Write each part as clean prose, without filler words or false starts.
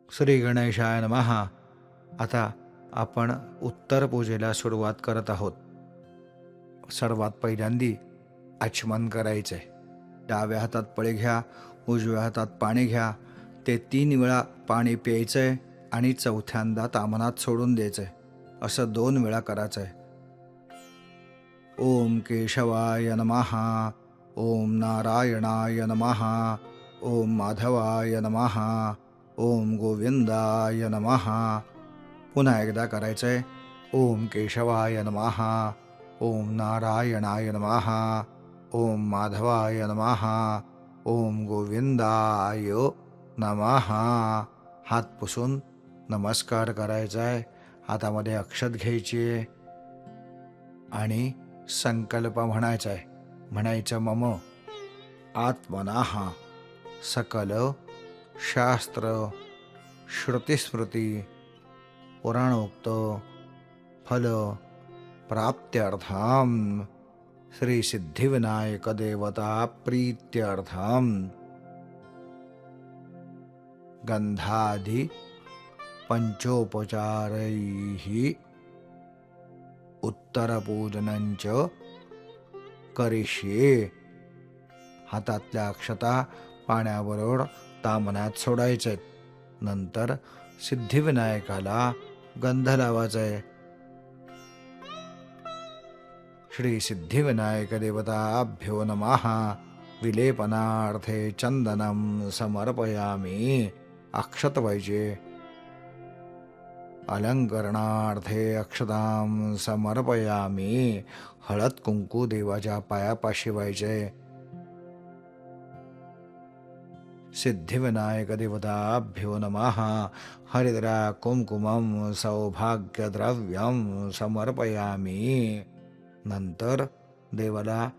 श्री गणेशाय नमः. आता आपण उत्तर पूजेला सुरुवात करत आहोत. सर्वात पहिल्यांदी आचमन करायचे. डाव्या हातात पळी घ्या, उजव्या हातात पाणी घ्या. ते 3 वेळा पाणी प्यायचंय आणि चौथ्यांदा तामनात सोडून द्यायचंय. असं 2 वेळा करायचंय. ओम केशवाय नमः. ओम नारायणाय नमः. ओम माधवाय नमः. ओम गोविंदाय नमः. पुन्हा एकदा करायचंय. ओम केशवाय नमः. ओम नारायणाय नमः. ओम माधवाय नमः. ओम गोविंदाय नमः. हात पुसून नमस्कार करायचा आहे. हातामध्ये अक्षत घ्यायची आहे आणि संकल्प म्हणायचा आहे. म्हणायचं मम आत्मनः सकल शास्त्र श्रुतिस्मृती पुराणोक्त फल प्राप्त्यर्थम श्री सिद्धिविनायक देवता प्रीत्यर्थम गंधादि पंचोपचारैः उत्तरपूजनंच करिष्ये. हातातल्या अक्षता पाण्याबरोबर तामनात सोडायचे. नंतर सिद्धिविनायकाला गंध लावायचा आहे. श्री सिद्धिविनायक देवताभ्यो नमः. विलेपनार्थे चंदनम समर्पयामी. अक्षत पाहिजे. अलंकरणार्थे अक्षतां समर्पयामी. हळद कुंकू देवाच्या पायापाशी व्हायचे. सिद्धिविनायक देवताभ्यो नमः. हरिद्रा कुंकुमं सौभाग्यद्रव्यं समर्पयामी. नंतर देवाला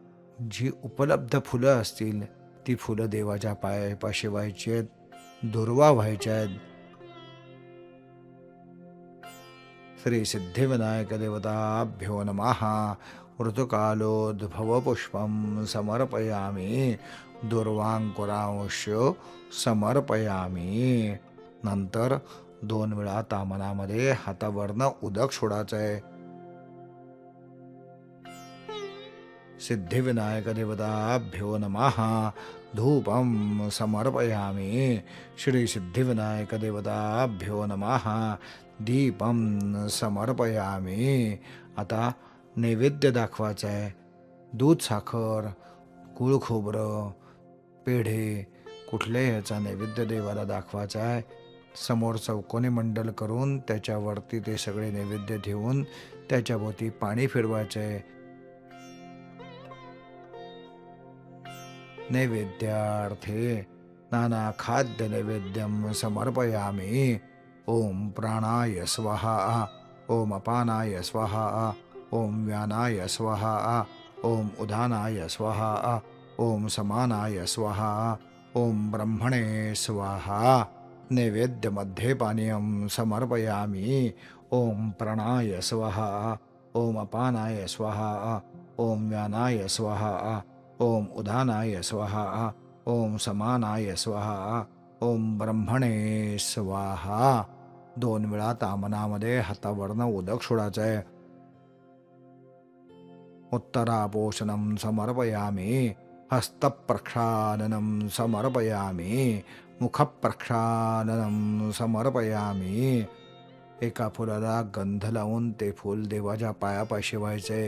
जी उपलब्ध फुलं असतील ती फुलं देवाच्या पायापाशी व्हायची आहेत. दुर्वा व्हायच्या आहेत. श्री सिद्धिविनायक देवताभ्यो नमः. ऋतुकालोद्भव पुष्पं समर्पयामी. दुर्वांकुरांश समर्पयामी. नंतर 2 वेळा तामनामध्ये हातावरनं उदक सोडायचं आहे. सिद्धिविनायक देवताभ्यो नमः. धूपं समर्पयामी. श्री सिद्धिविनायक देवताभ्यो नमः. दीपं समर्पयामी. आता नैवेद्य दाखवायचा आहे. दूध साखर गुळ खोबरं पेढे कुठल्याही ह्याचा नैवेद्य देवाला दाखवायचा आहे. समोर चौकोनी मंडल करून त्याच्यावरती ते सगळे नैवेद्य ठेवून त्याच्याभोवती पाणी फिरवायचे आहे. नैवेद्यार्थे नाना खाद्य नैवेद्यम समर्पयामी. ओम प्राणाय स्वाहा. ओम अपानाय स्वाहा. ओम व्यानाय स्वाहा. ओम उदानाय स्वाहा. ओम समानाय स्वाहा. ओम ब्रह्मणे स्वाहा. नैवेद्यमध्ये पानीयं समर्पयामी. ओम प्राणाय स्वाहा. ओम अपानाय स्वाहा. ओम व्यानाय स्वाहा. ओम उदानाय स्वाहा. ओम समानाय स्वाहा. ओम ब्रह्मणे स्वाहा. 2 वेळा तामनामध्ये हातावरनं उदक सोडायचं आहे. उत्तरापोषणं समर्पयामी. हस्तप्रक्षालनं समर्पयामी. मुखप्रक्षालनं समर्पयामी. एका फुलाला गंध लावून ते फूल देवाच्या पायापाशी व्हायचे.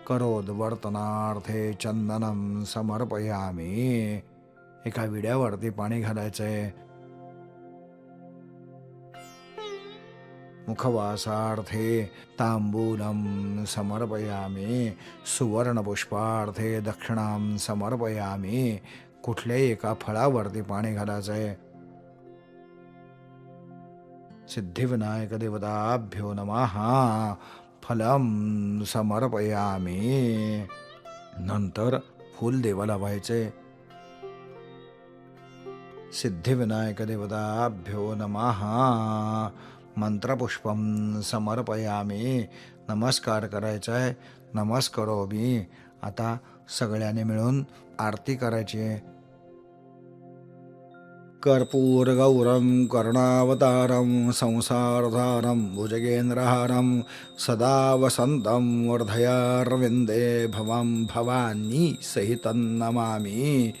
करोद्वर्तनार्थे चंदनं समर्पयामी. एका विड्यावरती पाणी घालायचंय. मुखवासार्थे तांबूलं समर्पयामी. सुवर्णपुष्पार्थे दक्षिणां समर्पयामी. कुठल्याही एका फळावरती पाणी घालायचंय. सिद्धिविनायक देवताभ्यो नमः. फलं समर्पयामी. नंतर फूल देवाला व्हायचे. सिद्धिविनायक देवताभ्यो नमः. मंत्रपुष्पं समर्पयामी. नमस्कार करायचा आहे. नमस्कारोमी. आता सगळ्यांनी मिळून आरती करायची आहे. कर्पूरगौरं करुणावतारं संसारधारं भुजगेन्द्रहारं सदा वसन्तं वर्धयारविन्दे भवं भवानी सहितं नमामि.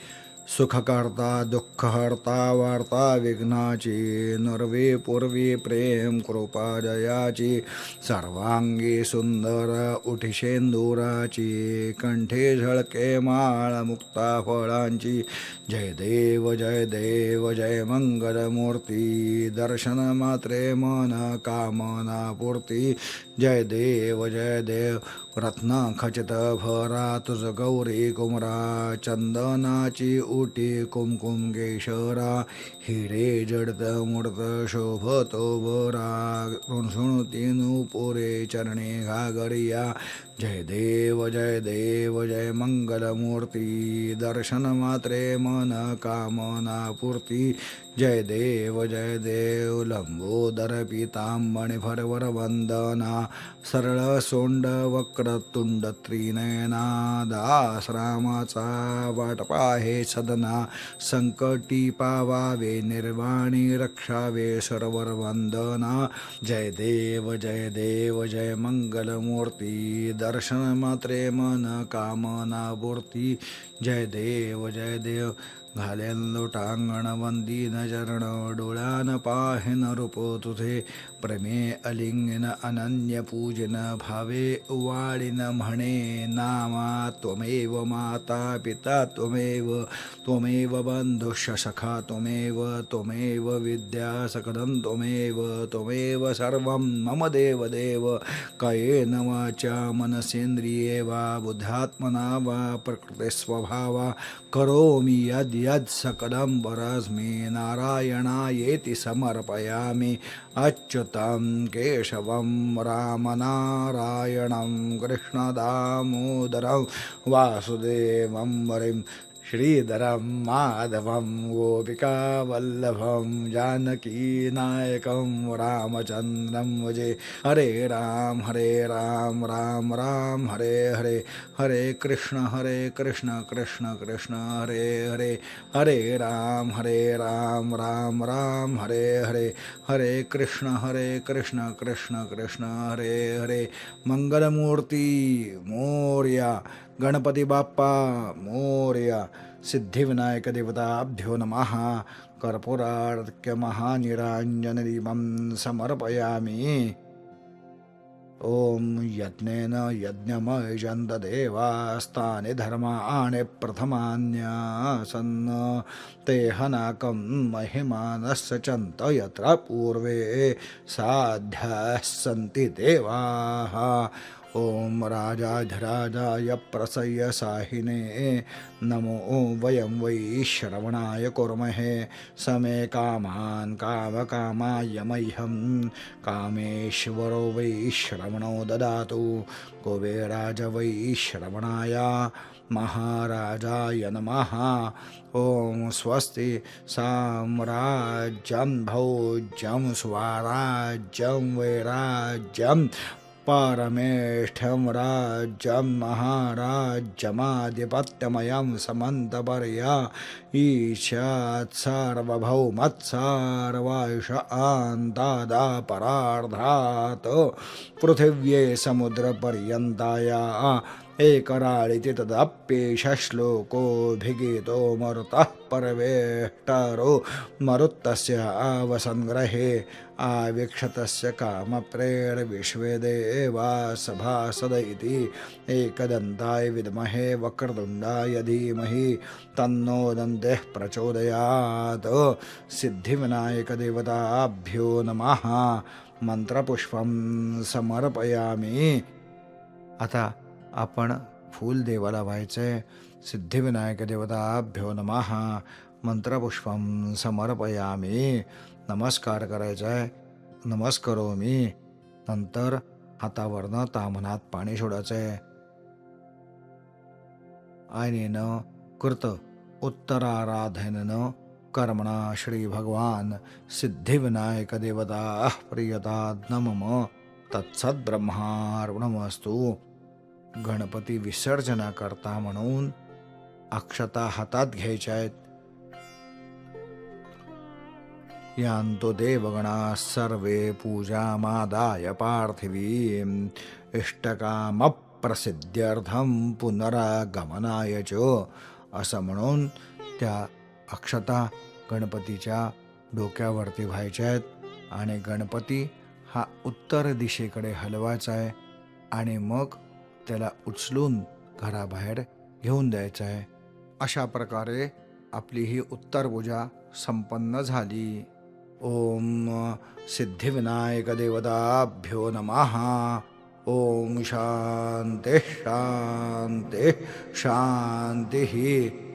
सुखकर्ता दुःखहर्ता वार्ता विघ्नाची नर्वे पूर्वी प्रेम कृपा जयाची सर्वांगी सुंदर उठिशेंदुराची कंठे झळके माळ मुक्ता फळांची. जय देव जय देव जय मंगलमूर्ती दर्शन मात्रे मन कामना पूर्ती. जय देव जय देव रत्न खचित भरा तुझ गौरी कुमरा चंदनाची उटी कुमकुम केशरा हिरे जडत मूर्त शोभतो बरा ऋणसुणती नुपुरे चरणे घागरिया. जय देव जय मंगलमूर्ती दर्शन मात्रे मन कामना पूर्ती. जय देव लंबोदर पीतांबणे भरवर वंदना सरळ सोंड वक्रतुंड त्रिनयना दास रामाचा वाटपा हे सदना संकटी पावावे निर्वाणी रक्षावे सरवर वंदना. जय देव जय मंगलमूर्ती दर्शन मात्रे मन कामना पूर्ती. जय देव घालेन लोटांगण वंदीन चरण डोळ्यान पाहिन रूप तुझे प्रेमे अलिंगन अनन्य पूजन भावे वाळीन म्हणे नामा त्वमेव माता पिता त्वमेव बंधुश्च सखा त्वमेव विद्या सकलं त्वमेव सर्वं मम देव कायेन वाचा मनसेंद्रिये वा बुद्धात्मना वा प्रकृते स्वभावा करोमि यद् सकलं परस्मै नारायणायेति समर्पयामि. अच्युतं केशवं रामनारायणं कृष्णदामोदरं वासुदेवं हरिं श्रीधरं माधवं गोपिकावल्लभं जानकीनायकं रामचन्द्रं भजे. हरे राम राम राम हरे हरे हरे कृष्ण कृष्ण कृष्ण हरे हरे हरे राम राम राम हरे हरे हरे कृष्ण कृष्ण कृष्ण हरे हरे. मंगलमूर्ती मोरया गणपती बाप्पा मोरया. सिद्धिविनायक देवताभ्यो नमः. कर्पूरार्घ्य महानिराञ्जनदीपं समर्पयामि. ओम यज्ञेन यज्ञमयजन्त देवास्तानि धर्माणि प्रथमान्यासन् तेहनाकं महिमानस्य चन्त यत्र पूर्वे साध्याः सन्ति देवाः. ओम राजाधिराजाय प्रसय्य साहिने नमो वयं वै श्रवणाय कुर्महे. समे कामान् कामकामाय मह्यं कामेश्वरो वै श्रवणो ददातु. कुबेराज वै श्रवणाय महाराजाय नमः. ओम स्वस्ति साम्राज्यं भोज्यं स्वराज्यं वैराज्यं परमेष्ठं राज्यं महाराज्यमाधिपत्यमयं समन्तपर्या ईशात् सार्वभौमत्सार्वायुष आन्तादापरार्धात् पृथिव्ये समुद्रपर्यन्ताया एकराळिति तदप्येष श्लोकोऽभिगीतो मरुतः परवेष्टरो मरुत्तस्य आवसंग्रहे आवीक्षतस्य कामप्रेण विश्वे देवा सभासद इति. एकदन्ताय विद्महे वक्रतुण्डाय धीमहि तन्नो दन्तेः प्रचोदयात्. सिद्धिविनायक देवताभ्यो नमः. मंत्रपुष्पं समर्पयामि. आता आपण फूल देवाला व्हायचंय. सिद्धिविनायक देवताभ्यो नमः. मंत्रपुष्पं समर्पयामि. नमस्कार करायचा आहे. नमस्कारोमी. नंतर हातावरनं तामनात पाणी सोडायचं आहे. आयनेनं कृत उत्तराराधनेनं कर्मणा श्री भगवान सिद्धिविनायक देवता प्रियतात् मम तत्सद्ब्रह्मार्पणमस्तु. गणपती विसर्जना करता म्हणून अक्षता हातात घ्यायच्या आहेत. यान्तो देवगणाः सर्वे पूजामादाय पार्थिवीम् इष्टकामप्रसिद्ध्यर्थं पुनरागमनाय च. असं म्हणून त्या अक्षता गणपतीच्या डोक्यावरती व्हायच्या आहेत आणि गणपती हा उत्तर दिशेकडे हलवायचा आहे आणि मग त्याला उचलून घराबाहेर घेऊन द्यायचं आहे. अशा प्रकारे आपली ही उत्तर पूजा संपन्न झाली. ओम सिद्धिविनायक देवताभ्यो नमः. ओम शांती शांती शांती.